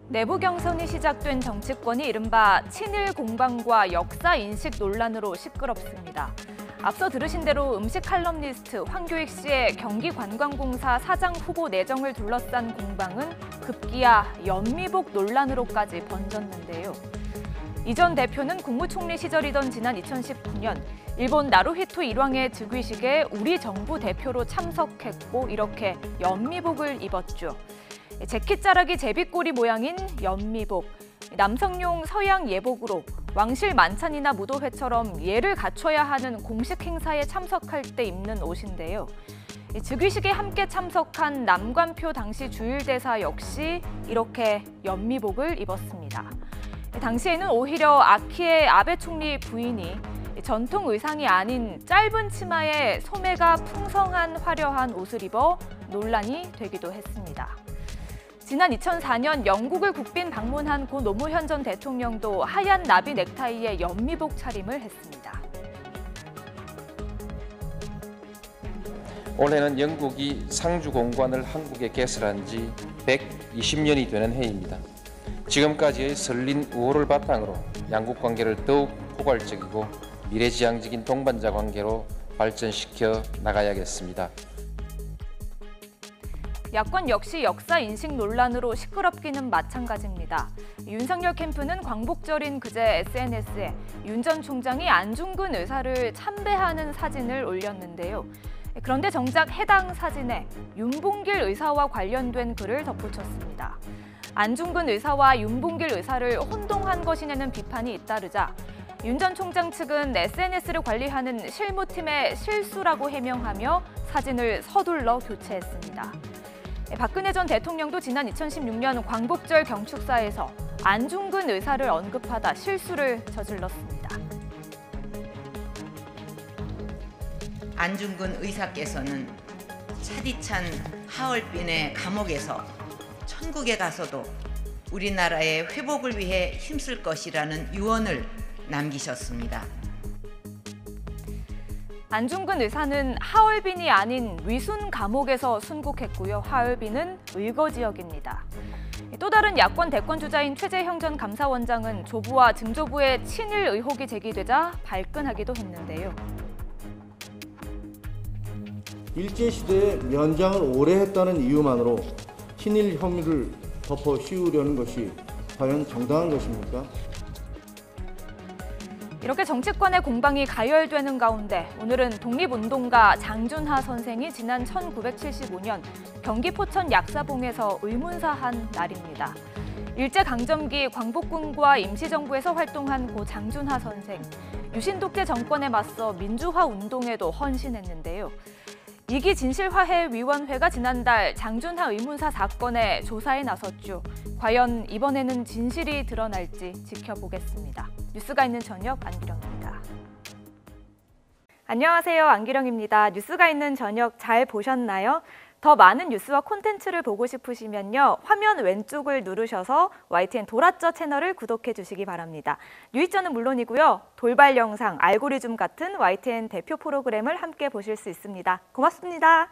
내부 경선이 시작된 정치권이 이른바 친일 공방과 역사 인식 논란으로 시끄럽습니다. 앞서 들으신 대로 음식 칼럼니스트 황교익 씨의 경기관광공사 사장 후보 내정을 둘러싼 공방은 급기야 연미복 논란으로까지 번졌는데요. 이 전 대표는 국무총리 시절이던 지난 2019년 일본 나루히토 일왕의 즉위식에 우리 정부 대표로 참석했고 이렇게 연미복을 입었죠. 재킷자락이 제비꼬리 모양인 연미복, 남성용 서양 예복으로 왕실 만찬이나 무도회처럼 예를 갖춰야 하는 공식 행사에 참석할 때 입는 옷인데요. 즉위식에 함께 참석한 남관표 당시 주일대사 역시 이렇게 연미복을 입었습니다. 당시에는 오히려 아키에 아베 총리 부인이 전통 의상이 아닌 짧은 치마에 소매가 풍성한 화려한 옷을 입어 논란이 되기도 했습니다. 지난 2004년 영국을 국빈 방문한 고 노무현 전 대통령도 하얀 나비 넥타이에 연미복 차림을 했습니다. 올해는 영국이 상주공관을 한국에 개설한 지 120년이 되는 해입니다. 지금까지의 설린 우호를 바탕으로 양국 관계를 더욱 포괄적이고 미래지향적인 동반자 관계로 발전시켜 나가야겠습니다. 야권 역시 역사 인식 논란으로 시끄럽기는 마찬가지입니다. 윤석열 캠프는 광복절인 그제 SNS에 윤 전 총장이 안중근 의사를 참배하는 사진을 올렸는데요. 그런데 정작 해당 사진에 윤봉길 의사와 관련된 글을 덧붙였습니다. 안중근 의사와 윤봉길 의사를 혼동한 것이냐는 비판이 잇따르자 윤 전 총장 측은 SNS를 관리하는 실무팀의 실수라고 해명하며 사진을 서둘러 교체했습니다. 박근혜 전 대통령도 지난 2016년 광복절 경축사에서 안중근 의사를 언급하다 실수를 저질렀습니다. 안중근 의사께서는 차디찬 하얼빈의 감옥에서 천국에 가서도 우리나라의 회복을 위해 힘쓸 것이라는 유언을 남기셨습니다. 안중근 의사는 하얼빈이 아닌 위순 감옥에서 순국했고요. 하얼빈은 의거 지역입니다. 또 다른 야권 대권 주자인 최재형 전 감사원장은 조부와 증조부의 친일 의혹이 제기되자 발끈하기도 했는데요. 일제시대에 면장을 오래 했다는 이유만으로 친일 혐의를 덮어 씌우려는 것이 과연 정당한 것입니까? 이렇게 정치권의 공방이 가열되는 가운데 오늘은 독립운동가 장준하 선생이 지난 1975년 경기 포천 약사봉에서 의문사한 날입니다. 일제강점기 광복군과 임시정부에서 활동한 고 장준하 선생, 유신독재 정권에 맞서 민주화 운동에도 헌신했는데요. 이기 진실화해위원회가 지난달 장준하 의문사 사건의 조사에 나섰죠. 과연 이번에는 진실이 드러날지 지켜보겠습니다. 뉴스가 있는 저녁 안기령입니다. 안녕하세요. 안기령입니다. 뉴스가 있는 저녁 잘 보셨나요? 더 많은 뉴스와 콘텐츠를 보고 싶으시면요. 화면 왼쪽을 누르셔서 YTN 돌아쩌 채널을 구독해 주시기 바랍니다. 뉴이쩌는 물론이고요. 돌발 영상, 알고리즘 같은 YTN 대표 프로그램을 함께 보실 수 있습니다. 고맙습니다.